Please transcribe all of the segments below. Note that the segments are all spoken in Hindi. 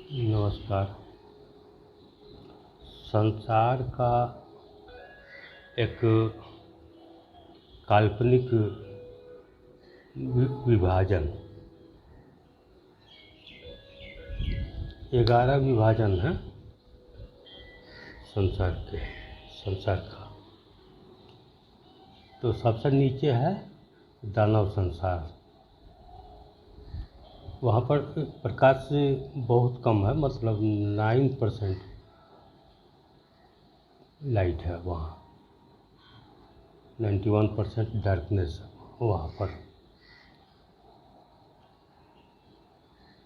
नमस्कार। संसार का एक काल्पनिक विभाजन 11 विभाजन है संसार का। तो सबसे नीचे है दानव संसार। वहाँ पर प्रकाश बहुत कम है, मतलब 9% लाइट है वहाँ, 91% डार्कनेस है वहाँ पर।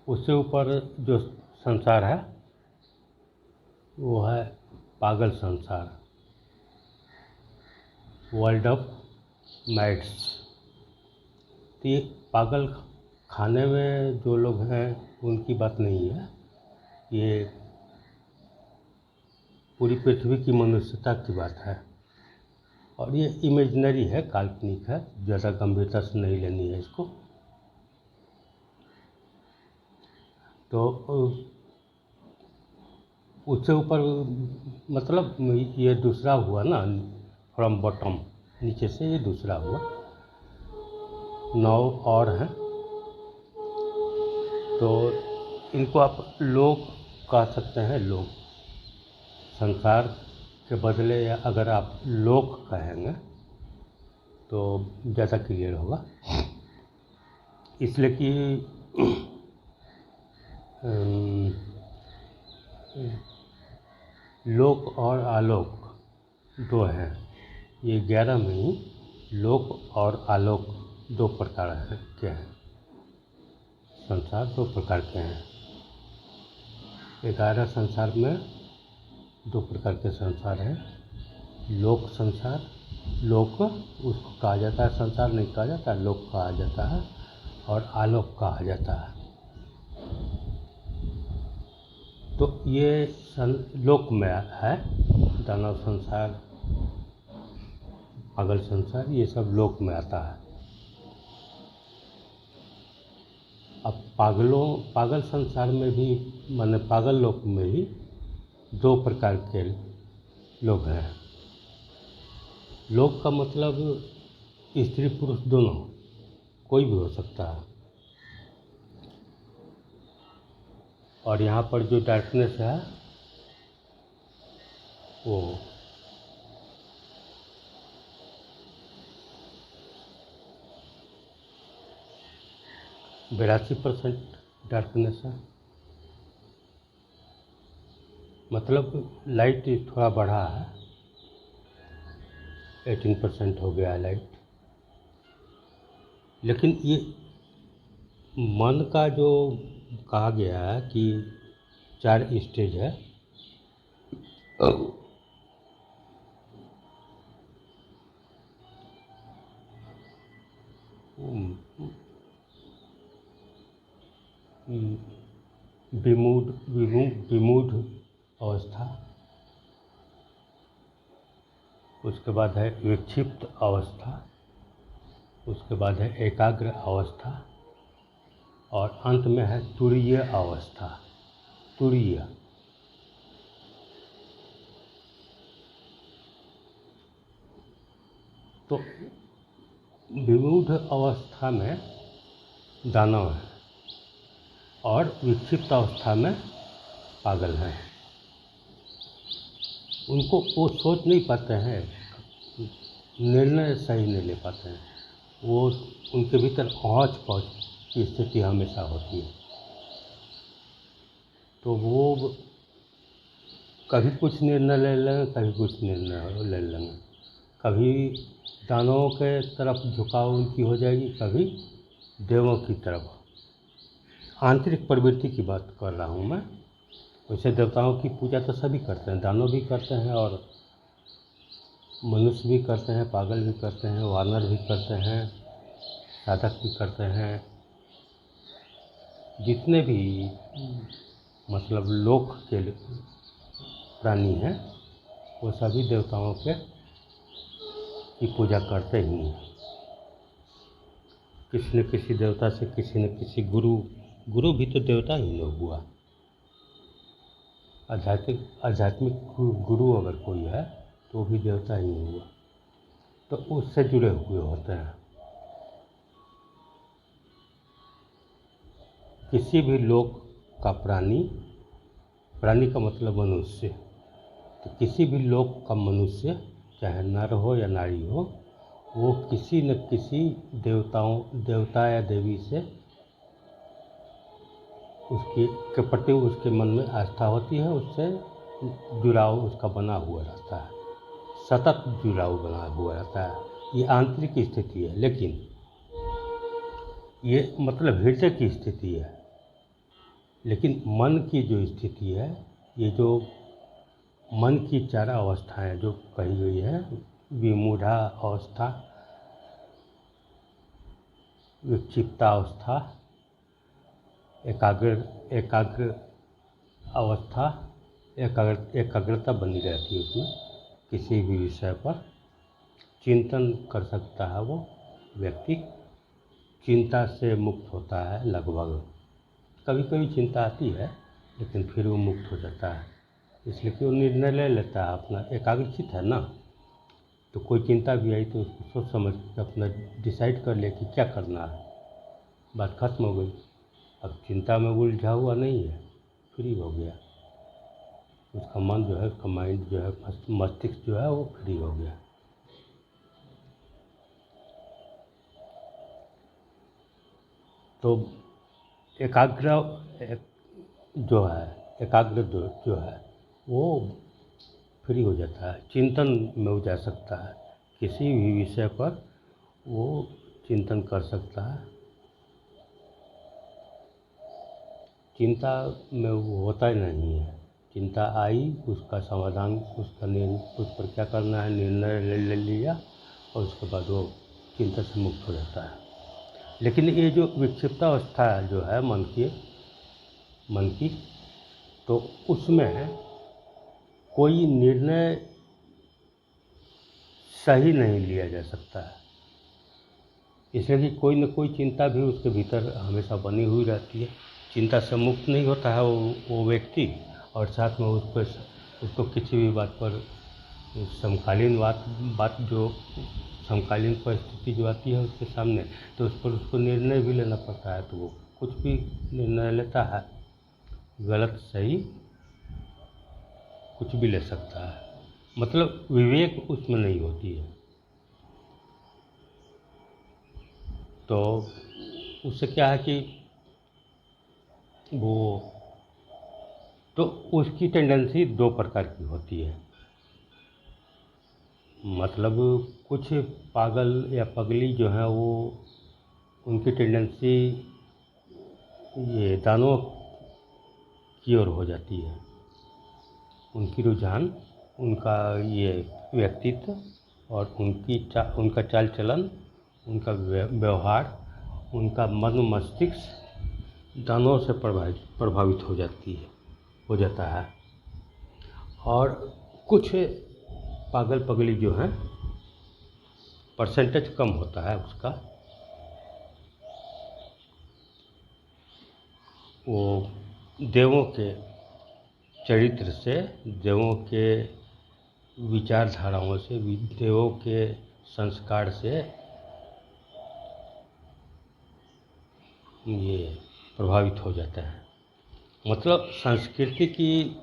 उससे ऊपर जो संसार है वो है पागल संसार, वर्ल्ड ऑफ मैड्स। तो ये पागल खाने में जो लोग हैं उनकी बात नहीं है, ये पूरी पृथ्वी की मनुष्यता की बात है। और ये इमेजिनरी है, काल्पनिक है, ज़्यादा गंभीरता से नहीं लेनी है इसको। तो उससे ऊपर मतलब ये दूसरा हुआ ना, फ्रॉम बॉटम, नीचे से ये दूसरा हुआ। 9 और हैं, तो इनको आप लोक कह सकते हैं। लोक संसार के बदले, या अगर आप लोक कहेंगे तो ज़्यादा क्लियर होगा, इसलिए कि लोक और आलोक दो हैं। ये 11 में ही लोक और आलोक दो प्रकार हैं। क्या है? संसार दो प्रकार के हैं। 11 संसार में दो प्रकार के संसार हैं। लोक संसार, लोक उसको कहा जाता है, संसार नहीं कहा जाता, लोक कहा जाता है, और आलोक कहा जाता है। तो ये लोक में है, दानव संसार, पागल संसार, ये सब लोक में आता है। अब पागल संसार में भी, माने पागल लोक में भी दो प्रकार के लोग हैं। लोक का मतलब स्त्री पुरुष दोनों, कोई भी हो सकता है। और यहाँ पर जो डार्कनेस है वो 82% डार्कनेस है। मतलब लाइट थोड़ा बढ़ा है, 18% हो गया है लाइट। लेकिन ये मन का जो कहा गया है कि 4 स्टेज है, विमूढ़ अवस्था, उसके बाद है विक्षिप्त अवस्था, उसके बाद है एकाग्र अवस्था, और अंत में है तुरीय अवस्था। तुरीय तो विमूढ़ अवस्था में दानव है, और विक्षिप्त अवस्था में पागल हैं। उनको वो सोच नहीं पाते हैं, निर्णय सही नहीं ले पाते हैं। वो उनके भीतर औच पौच की स्थिति हमेशा होती है। तो वो कभी कुछ निर्णय ले लेंगे, कभी कुछ निर्णय ले लेंगे। कभी दानवों के तरफ झुकाव उनकी हो जाएगी, कभी देवों की तरफ। आंतरिक प्रवृत्ति की बात कर रहा हूँ मैं। वैसे देवताओं की पूजा तो सभी करते हैं, दानव भी करते हैं, और मनुष्य भी करते हैं, पागल भी करते हैं, वानर भी करते हैं, साधक भी करते हैं। जितने भी मतलब लोक के प्राणी हैं वो सभी देवताओं की पूजा करते ही हैं। किसी न किसी देवता से, किसी न किसी गुरु भी तो देवता ही लोग हुआ। आध्यात्मिक गुरु अगर कोई है तो वो भी देवता ही हुआ, तो उससे जुड़े हुए होते हैं। किसी भी लोक का प्राणी का मतलब मनुष्य, तो किसी भी लोक का मनुष्य चाहे नर हो या नारी हो, वो किसी न किसी देवता या देवी से के प्रति उसके मन में आस्था होती है, उससे जुड़ाव उसका बना हुआ रहता है, सतत जुड़ाव बना हुआ रहता है। ये आंतरिक स्थिति है, लेकिन ये मतलब हृदय की स्थिति है। लेकिन मन की जो स्थिति है, ये जो मन की 4 अवस्थाएं जो कही गई है, विमूढ़ा अवस्था, विक्षिप्तावस्था, एकाग्र अवस्था, एकाग्रता बनी रहती है उसमें। किसी भी विषय पर चिंतन कर सकता है वो व्यक्ति, चिंता से मुक्त होता है लगभग। कभी कभी चिंता आती है, लेकिन फिर वो मुक्त हो जाता है, इसलिए कि वो निर्णय ले लेता है अपना, एकाग्रचित है ना। तो कोई चिंता भी आई तो उसको सोच समझ के अपना डिसाइड कर ले कि क्या करना है, बात खत्म हो गई। अब चिंता में उलझा हुआ नहीं है, फ्री हो गया, उसका मन जो है, उसका माइंड जो है, मस्तिष्क जो है वो फ्री हो गया। तो एकाग्र जो है वो फ्री हो जाता है, चिंतन में हो जा सकता है, किसी भी विषय पर वो चिंतन कर सकता है। चिंता में वो होता ही नहीं है, चिंता आई, उसका समाधान, उस पर क्या करना है निर्णय ले लिया, और उसके बाद वो चिंता से मुक्त हो जाता है। लेकिन ये जो विक्षिप्तावस्था जो है मन की, तो उसमें कोई निर्णय सही नहीं लिया जा सकता है, इसलिए कि कोई न कोई चिंता भी उसके भीतर हमेशा बनी हुई रहती है। चिंता से मुक्त नहीं होता है वो व्यक्ति, और साथ में उसको किसी भी बात पर समकालीन बात जो समकालीन परिस्थिति जो आती है उसके सामने, तो उस पर उसको निर्णय भी लेना पड़ता है, तो वो कुछ भी निर्णय लेता है, गलत सही कुछ भी ले सकता है, मतलब विवेक उसमें नहीं होती है। तो उससे क्या है कि वो, तो उसकी टेंडेंसी 2 प्रकार की होती है। मतलब कुछ पागल या पगली जो है वो, उनकी टेंडेंसी ये दानों की ओर हो जाती है, उनकी रुझान, उनका ये व्यक्तित्व और उनका चाल चलन, उनका व्यवहार, उनका मन मस्तिष्क दानों से प्रभावित हो जाता है। और कुछ पागल पगली जो हैं, परसेंटेज कम होता है उसका, वो देवों के चरित्र से, देवों के विचारधाराओं से, देवों के संस्कार से ये प्रभावित हो जाता है। मतलब संस्कृति की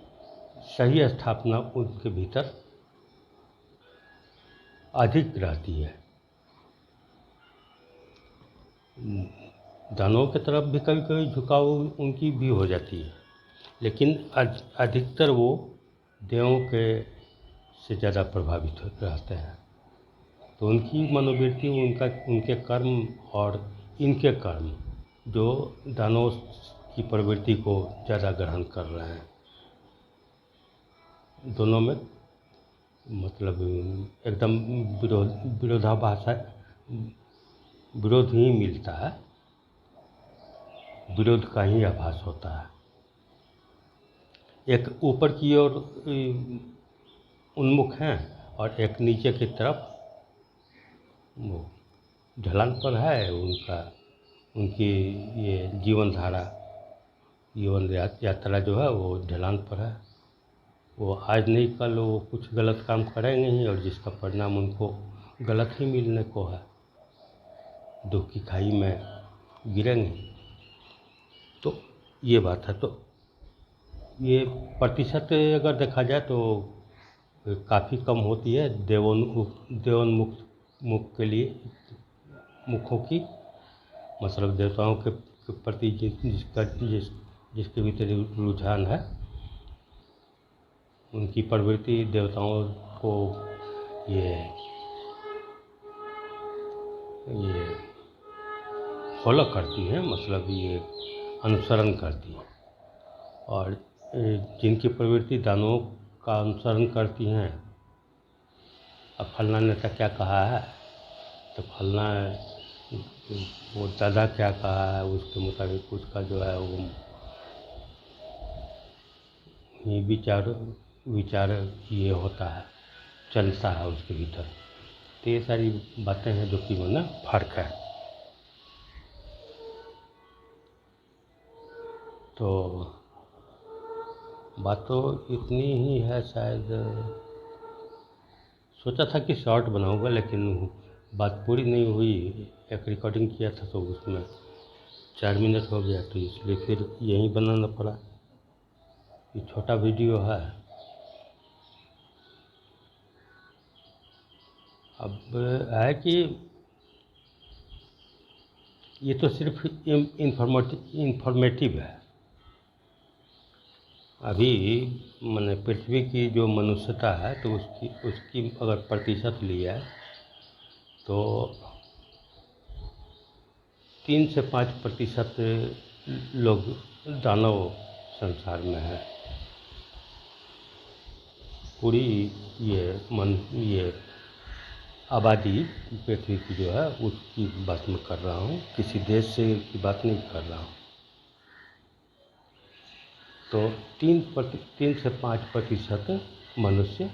सही स्थापना उनके भीतर अधिक रहती है। दानवों की तरफ भी कभी कभी झुकाव उनकी भी हो जाती है, लेकिन अधिकतर वो देवों के से ज़्यादा प्रभावित रहते हैं। तो उनकी मनोवृत्ति, उनके कर्म और इनके कर्म जो दानव की प्रवृत्ति को ज़्यादा ग्रहण कर रहे हैं, दोनों में मतलब एकदम विरोधाभास है, विरोध ही मिलता है, विरोध का ही आभास होता है। एक ऊपर की ओर उन्मुख हैं और एक नीचे की तरफ वो ढलान पर है, उनकी ये जीवन यात्रा जो है वो ढलान पर है। वो आज नहीं कल वो कुछ गलत काम करेंगे ही, और जिसका परिणाम उनको गलत ही मिलने को है, दुख की खाई में गिरेंगे। तो ये बात है। तो ये प्रतिशत अगर देखा जाए तो काफ़ी कम होती है देवोन्मुख मुख के लिए, मुखों की, मतलब देवताओं के प्रति जिसके भीतर रुझान है, उनकी प्रवृत्ति देवताओं को ये फॉलो करती है, मतलब ये अनुसरण करती है। और जिनकी प्रवृत्ति दानवों का अनुसरण करती हैं, अब फलना नेता क्या कहा है तो फलना वो दादा क्या कहा है उसके मुताबिक उसका जो है वो विचार ये होता है, चलता है उसके भीतर। तो ये सारी बातें हैं जो कि मतलब फर्क है। तो बात तो इतनी ही है। शायद सोचा था कि शॉर्ट बनाऊंगा, लेकिन बात पूरी नहीं हुई। एक रिकॉर्डिंग किया था तो उसमें 4 मिनट हो गया, तो इसलिए फिर यहीं बनाना पड़ा। ये छोटा वीडियो है। अब है कि ये तो सिर्फ इंफॉर्मेटिव है। अभी मैंने पृथ्वी की जो मनुष्यता है तो उसकी अगर प्रतिशत लिया है तो 3 से 5% लोग दानव संसार में है। पूरी ये आबादी पृथ्वी की जो है उसकी बात मैं कर रहा हूँ, किसी देश से की बात नहीं कर रहा हूँ। तो 3 से 5% मनुष्य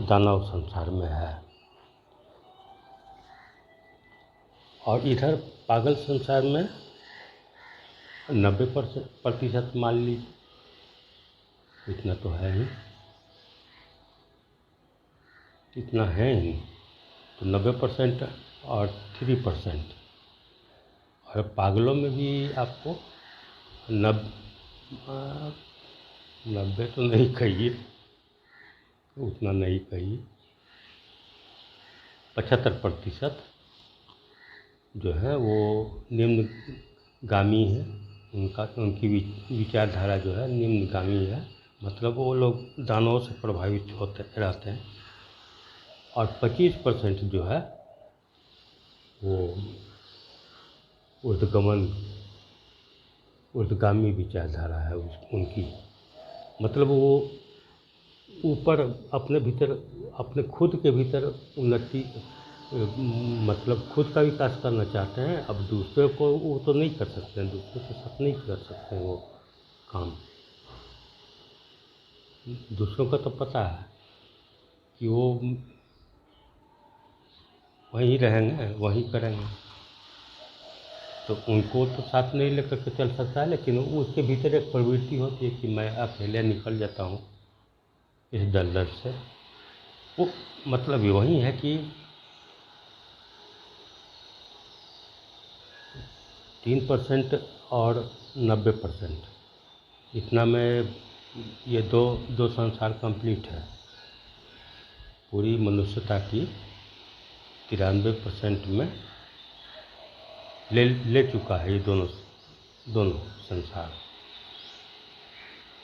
दानव संसार में है। और इधर पागल संसार में 90% मान लीजिए, इतना तो है ही, इतना है ही। तो 90% और 3%, और पागलों में भी आपको 90 तो नहीं कहिए, उतना नहीं कहिए, 75% जो है वो निम्नगामी है। उनकी विचारधारा जो है निम्नगामी है, मतलब वो लोग दानवों से प्रभावित होते रहते हैं। और 25% जो है वो ऊर्ध्वगामी विचारधारा है उनकी, मतलब वो ऊपर अपने भीतर, अपने खुद के भीतर उन्नति, मतलब खुद का विकास करना चाहते हैं। अब दूसरे को वो तो नहीं कर सकते हैं, दूसरे के साथ नहीं कर सकते हैं वो काम। दूसरों का तो पता है कि वो वहीं रहेंगे, वहीं करेंगे, तो उनको तो साथ नहीं लेकर के चल सकता है। लेकिन उसके भीतर एक प्रवृत्ति होती है कि मैं अकेले निकल जाता हूँ इस दलदल से। वो मतलब वही है कि 3% और 90%, इतना में ये दो संसार कंप्लीट है। पूरी मनुष्यता की 93% में ले चुका है ये दोनों संसार।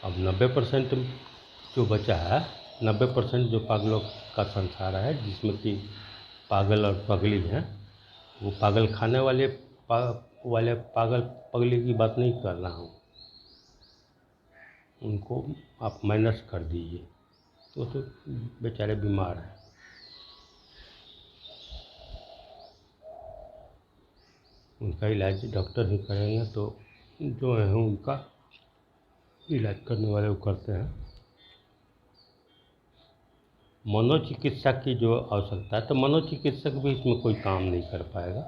अब 90% जो बचा है, 90% जो पागलों का संसार है, जिसमें कि पागल और पगली हैं। वो पागल खाने वाले पागल पगली की बात नहीं कर रहा हूँ, उनको आप माइनस कर दीजिए, तो बेचारे बीमार हैं। उनका इलाज डॉक्टर ही करेंगे, तो जो है उनका इलाज करने वाले वो करते हैं। मनोचिकित्सा की जो आवश्यकता है, तो मनोचिकित्सक भी इसमें कोई काम नहीं कर पाएगा।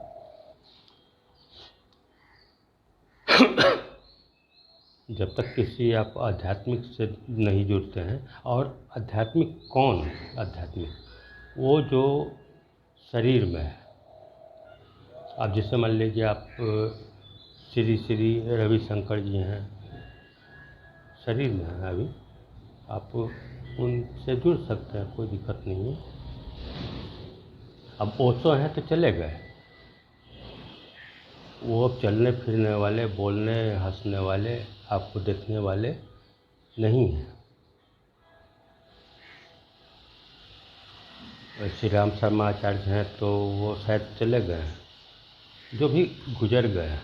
जब तक किसी आप आध्यात्मिक से नहीं जुड़ते हैं। और आध्यात्मिक कौन? आध्यात्मिक वो जो शरीर में है। अब जैसे मान लीजिए आप श्री श्री रविशंकर जी हैं, शरीर में है अभी, आप उनसे जुड़ सकते हैं, कोई दिक्कत नहीं है। अब ओशो हैं तो चले गए, वो अब चलने फिरने वाले, बोलने हंसने वाले, आपको देखने वाले नहीं हैं। श्री राम शर्मा आचार्य हैं तो वो शायद चले गए हैं, जो भी गुजर गए हैं,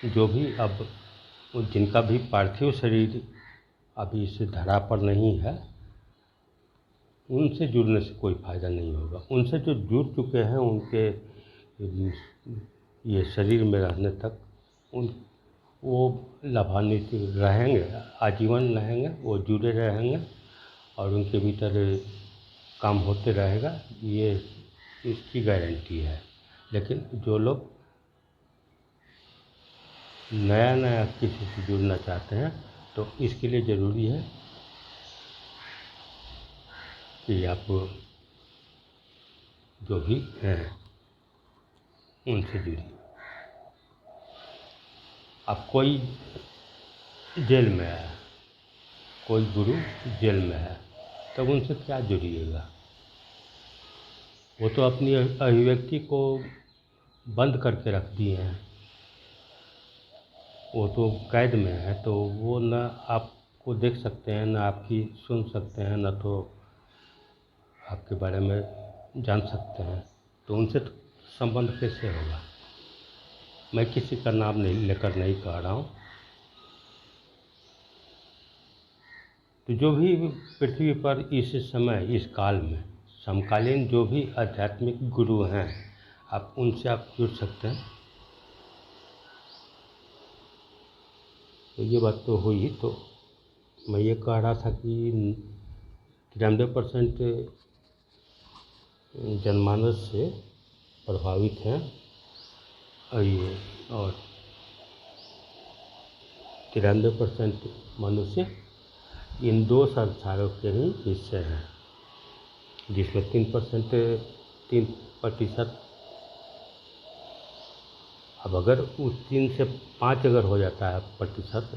जो भी अब जिनका भी पार्थिव शरीर अभी इस धरा पर नहीं है, उनसे जुड़ने से कोई फ़ायदा नहीं होगा। उनसे जो जुड़ चुके हैं, उनके ये शरीर में रहने तक वो लाभान्वित रहेंगे, आजीवन रहेंगे, वो जुड़े रहेंगे और उनके भीतर काम होते रहेगा, ये इसकी गारंटी है। लेकिन जो लोग नया नया किसी से जुड़ना चाहते हैं तो इसके लिए ज़रूरी है कि आप जो भी हैं उनसे जुड़िए। अब कोई जेल में है, कोई गुरु जेल में है, तब उनसे क्या जुड़िएगा? वो तो अपनी अभिव्यक्ति को बंद करके रख दिए हैं, वो तो कैद में है, तो वो न आपको देख सकते हैं, न आपकी सुन सकते हैं, न तो आपके बारे में जान सकते हैं। तो उनसे तो संबंध कैसे होगा? मैं किसी का नाम लेकर नहीं कह रहा हूँ। तो जो भी पृथ्वी पर इस समय, इस काल में समकालीन जो भी आध्यात्मिक गुरु हैं, आप उनसे आप जुड़ सकते हैं। तो ये बात तो हुई। तो मैं ये कह रहा था कि 93% जनमानस से प्रभावित हैं और 93% मनुष्य इन दो संस्थानों के ही हिस्से हैं, जिसमें 3%। अब अगर उस 3 से 5 अगर हो जाता है प्रतिशत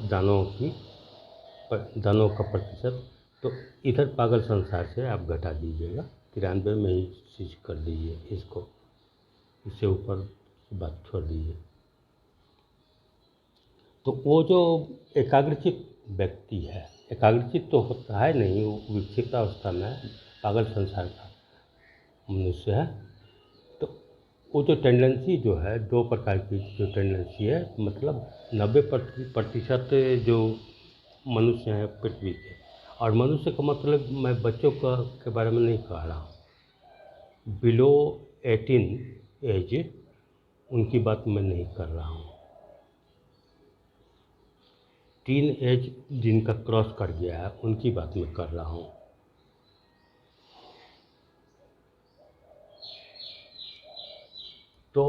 दानों का प्रतिशत, तो इधर पागल संसार से आप घटा दीजिएगा, 93 में ही चीज कर दीजिए इसको, इससे ऊपर बात छोड़ दीजिए। तो वो जो एकाग्रचित व्यक्ति है, एकाग्रचित तो होता है नहीं, वो विक्षिप्त अवस्था में पागल संसार का मनुष्य है। तो वो जो टेंडेंसी जो है, 2 प्रकार की जो टेंडेंसी है, मतलब 90% जो मनुष्य हैं पृथ्वी के, और मनुष्य का मतलब मैं बच्चों के बारे में नहीं कह रहा हूँ, बिलो 18 एज उनकी बात मैं नहीं कर रहा हूँ। टीन एज जिनका क्रॉस कर गया है उनकी बात मैं कर रहा हूँ। तो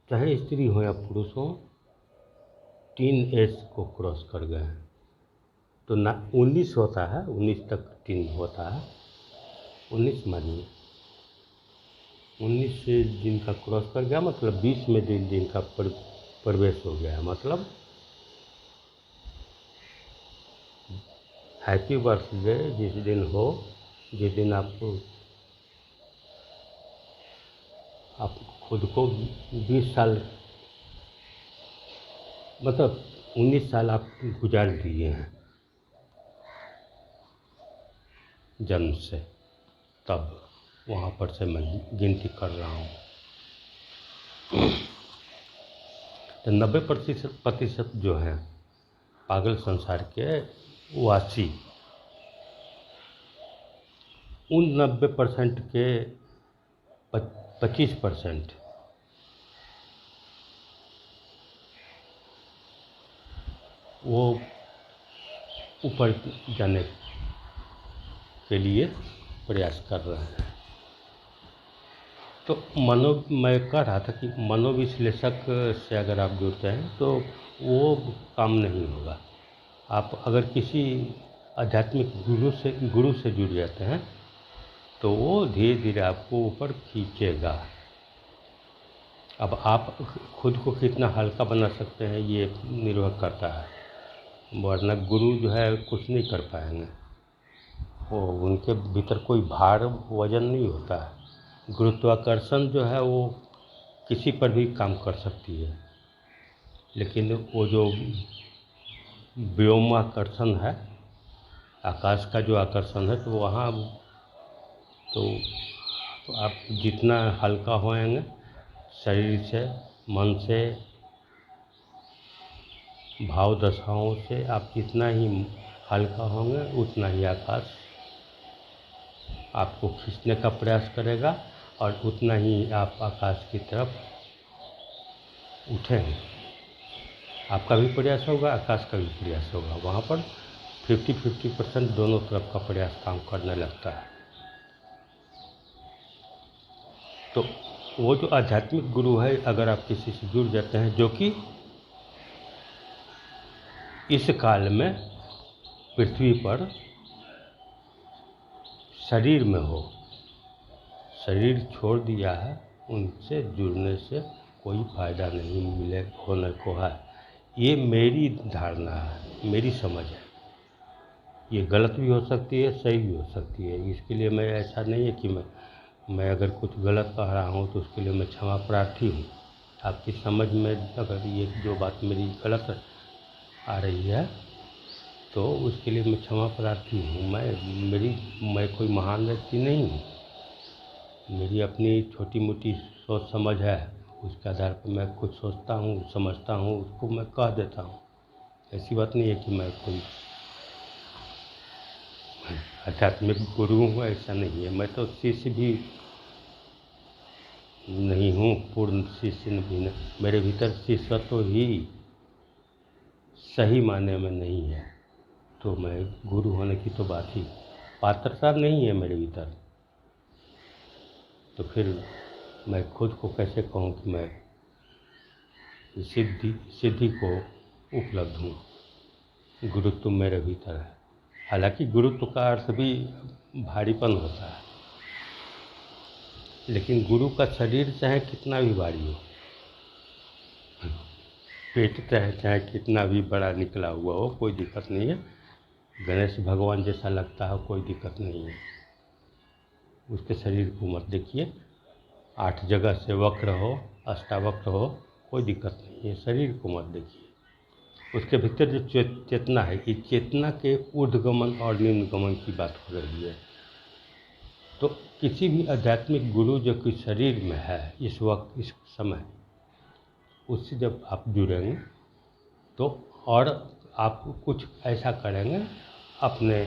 चाहे स्त्री हो या पुरुष हो, टीन एज को क्रॉस कर गए हैं। तो ना 19 होता है, 19 तक टीन होता है, 19 मानिए, 19 से जिनका क्रॉस कर गया मतलब 20 में जिनका प्रवेश हो गया, मतलब हैप्पी बर्थडे जिस दिन हो, जिस दिन आप खुद को 20 साल, मतलब 19 साल आप गुजार दिए हैं जन्म से, तब वहाँ पर से मैं गिनती कर रहा हूँ। तो 90% जो हैं पागल संसार के वासी, उन 90% के 25% वो ऊपर जाने के लिए प्रयास कर रहे हैं। तो मैं कह रहा था कि मनोविश्लेषक से अगर आप जुड़ते हैं तो वो काम नहीं होगा। आप अगर किसी आध्यात्मिक गुरु से जुड़ जाते हैं तो वो धीरे धीरे आपको ऊपर खींचेगा। अब आप खुद को कितना हल्का बना सकते हैं ये निर्भर करता है, वरना गुरु जो है कुछ नहीं कर पाएंगे। वो उनके भीतर कोई भार वजन नहीं होता है। गुरुत्वाकर्षण जो है वो किसी पर भी काम कर सकती है, लेकिन वो जो व्योमाकर्षण है, आकाश का जो आकर्षण है, तो वहाँ तो आप जितना हल्का होएंगे शरीर से, मन से, भाव दशाओं से, आप जितना ही हल्का होंगे उतना ही आकाश आपको खींचने का प्रयास करेगा और उतना ही आप आकाश की तरफ उठेंगे। आपका भी प्रयास होगा, आकाश का भी प्रयास होगा। वहाँ पर 50-50% दोनों तरफ का प्रयास काम करने लगता है। तो वो जो आध्यात्मिक गुरु है, अगर आप किसी से जुड़ जाते हैं जो कि इस काल में पृथ्वी पर शरीर में हो, शरीर छोड़ दिया है, उनसे जुड़ने से कोई फ़ायदा नहीं मिले होने को है। ये मेरी धारणा है, मेरी समझ है। ये गलत भी हो सकती है, सही भी हो सकती है। इसके लिए मैं ऐसा नहीं है कि मैं अगर कुछ गलत कह रहा हूँ तो उसके लिए मैं क्षमा प्रार्थी हूँ। आपकी समझ में अगर ये जो बात मेरी गलत आ रही है तो उसके लिए मैं क्षमा प्रार्थी हूँ। मैं कोई महान व्यक्ति नहीं हूँ। मेरी अपनी छोटी मोटी सोच समझ है, उसके आधार पर मैं कुछ सोचता हूँ, समझता हूँ, उसको मैं कह देता हूँ। ऐसी बात नहीं है कि मैं कोई आध्यात्मिक गुरु हूँ, ऐसा नहीं है। मैं तो शिष्य भी नहीं हूँ, पूर्ण शिष्य भी नहीं। मेरे भीतर शिष्यत्व ही सही मायने में नहीं है, तो मैं गुरु होने की तो बात ही, पात्रता नहीं है मेरे भीतर। तो फिर मैं खुद को कैसे कहूँ कि मैं सिद्धि को उपलब्ध हूँ। गुरुत्व मेरे भीतर है। हालांकि गुरुत्व का अर्थ भी भारीपन होता है, लेकिन गुरु का शरीर चाहे कितना भी भारी हो, पेट चाहे कितना भी बड़ा निकला हुआ हो, कोई दिक्कत नहीं है। गणेश भगवान जैसा लगता है, कोई दिक्कत नहीं है। उसके शरीर को मत देखिए, 8 जगह से वक्र हो, अष्टावक्र हो, कोई दिक्कत नहीं है। शरीर को मत देखिए। उसके भीतर जो चेतना है, ये चेतना के ऊर्ध्वगमन और निम्नगमन की बात हो रही है। तो किसी भी आध्यात्मिक गुरु जो कि शरीर में है इस वक्त, इस समय, उससे जब आप जुड़ेंगे तो और आप कुछ ऐसा करेंगे, अपने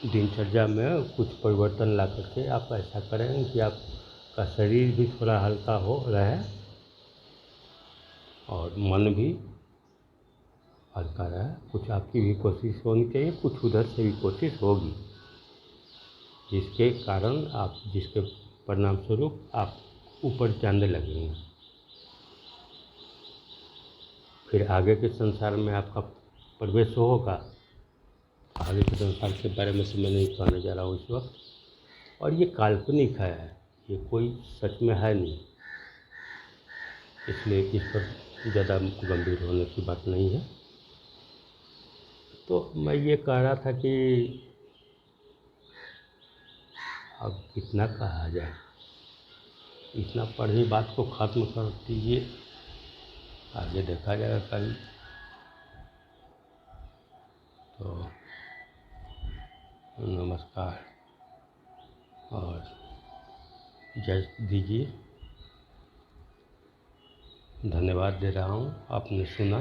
दिनचर्या में कुछ परिवर्तन ला करके आप ऐसा करेंगे कि आपका शरीर भी थोड़ा हल्का हो रहे और मन भी हल्का रहे। कुछ आपकी भी कोशिश होनी चाहिए, कुछ उधर से भी कोशिश होगी, जिसके कारण आप, जिसके परिणाम स्वरूप आप ऊपर जाने लगेंगे। फिर आगे के संसार में आपका प्रवेश होगा। आगे के संसार के बारे में तो मैं नहीं कहने जा रहा हूँ इस वक्त, और ये काल्पनिक है, ये कोई सच में है नहीं, इसलिए इस पर ज़्यादा गंभीर होने की बात नहीं है। तो मैं ये कह रहा था कि अब कितना कहा जाए, इतना पढ़ी बात को ख़त्म कर दीजिए, आगे देखा जाएगा कल। तो नमस्कार और जय दीजिए। धन्यवाद दे रहा हूँ, आपने सुना।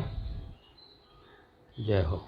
जय हो।